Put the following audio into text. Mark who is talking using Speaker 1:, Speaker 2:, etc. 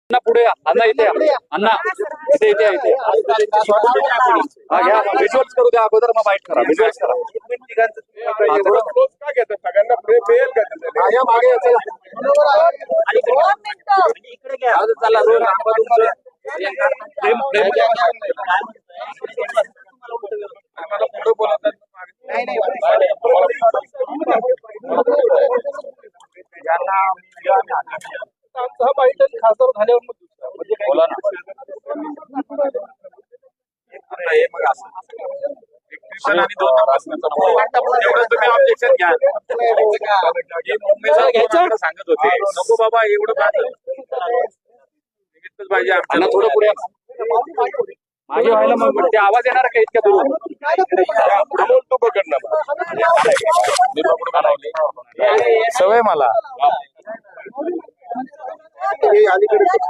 Speaker 1: पुढे अण्णा इथे अण्णा इथे इथे इथे हा घ्या व्हिज्युअल्स करू द्या अगोदर मग बाईट करा व्हिज्युअल्स करा
Speaker 2: सगळ्यांना प्रेम मिळेल का
Speaker 1: मागे चला आम्हाला पुढे बोलवतात
Speaker 2: हा बाईट खासदार झाल्यावर मग म्हणजे
Speaker 1: बोला ना
Speaker 2: हे मग असं आणि 2 एवढं तुम्ही ऑब्जेक्शन घ्या मुंबईला घ्यायचं सांगत होते नको बाबा एवढं पाहिजे
Speaker 1: अण्णा थोडं पुढे मागे व्हायला मग ते आवाज येणार का इतक्या दूर
Speaker 2: तू पकडणं सवय मला